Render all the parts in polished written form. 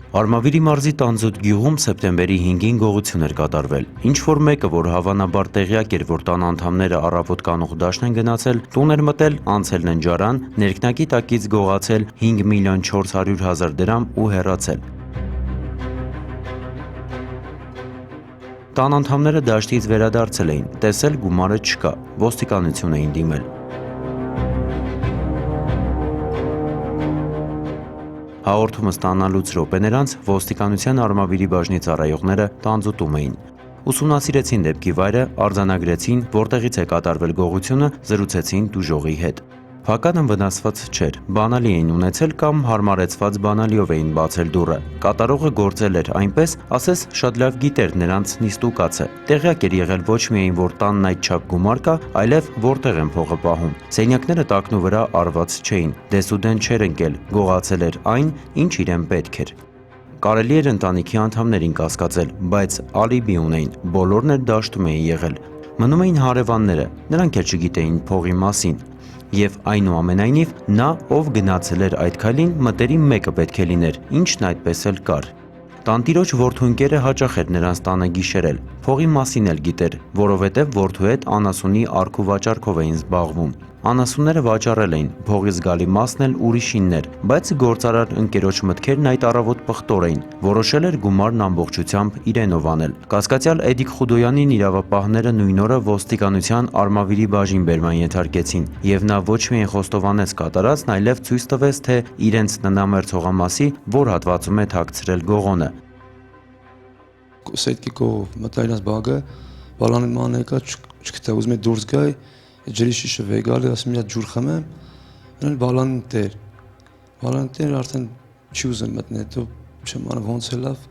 Արմավիրի մարզի Տանձուտ գյուղում սեպտեմբերի 5-ին գողություն էր կատարվել։ Ինչ-որ մեկը, որ հավանաբար տեղյակ էր, որ տան անդամները առավոտ կանուխ դաշտ են գնացել, տուն էր մտել, անցել ննջարան, ներքնակի տակից գողացել 5.400.000 դրամ ու հեռացել։ Տան անդամները դաշտից վերադարձել էին, տեսել գումարը չկա, ոստիկանություն էին դիմել։ Հաղորդումը ստանալուց րոպեներ անց ոստիկանության Արմավիրի բաժնի ծառայողները Տանձուտում էին։ Ուսումնասիրեցին դեպքի վայրը, արձանագրեցին, որտեղից է կատարվել գողությունը, զրուցեցին տուժողի հետ։ Փականը վնասված չէր, բանալի էին ունեցել կամ հարմարեցված բանալիով էին բացել դուռը։ Կատարողը գործել էր այնպես, ասես շատ լավ գիտեր նրանց նիստու կացը։ Տեղյակ էր եղել ոչ միայն, որ տանն այդչափ գումար կա, այլև որտեղ են փողը պահում։ Սենյակները տակնու վրա արված չէին, դեսուդեն չէր ընկել, գողացել էր այն, ինչ իրեն պետք էր։ Կարելի էր ընտանիքի անդամներին կասկածել, բայց ալիբի ունեին, բոլորն էլ դաշտում էին եղել։ Մնում էին հարևանները, նրանք էլ չգիտեին փողի մասին։ Եվ այնուամենայնիվ նա, ով գնացել էր այդ քայլին, մտերիմ մեկը պետք է լիներ, ինչն այդպես էլ կար։ Տանտիրոջ որդու ընկերը հաճախ էր նրանց տանը գիշերել, փողի մասին էլ գիտեր, որովհետև որդու հետ անասունի առք ու վաճառքով էին զբաղվում։ Անասունները վաճառել էին, փողի զգալի մասն էլ ուրիշինն էր, բայց գործարար ընկերոջ մտքերն այդ առավոտ պղտոր էին, որոշել էր գումարն ամբողջությամբ իրենով անել։ Կասկածյալ Էդիկ Խուդոյանին իրավապահները նույն օրը ոստիկանության Արմավիրի բաժին բերման ենթարկեցին, եւ նա ոչ միայն խոստովանեց կատարածն, այլև ցույց տվեց, թե իրենց տնամերձ հողամասի որ հատվածում է թաքցրել գողոնը։ Սեյդկիկո մտայնած բագը բալանի մանեկա չկտա ուզում է դուրս գայ ջրի շիշը վեգալի ասում իա ջուր խմեմ նրան բալան տեր արդեն չի ուզում մտնել հետո չեմ անը ոնց է լավ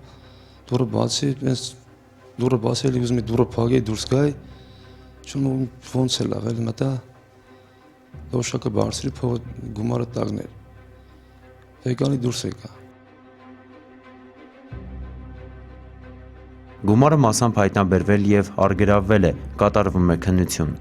դուրը բացի ես դուրը բացել ուզում է դուրը փակի դուրս գայ չեմ ոնց է լավ էլի մտա դոշակը բարձրի փողը գումարը տagner վեգալի դուրս եկա Գումարը մասամբ հայտնաբերվել եւ արգրավվել է, կատարվում է քննություն։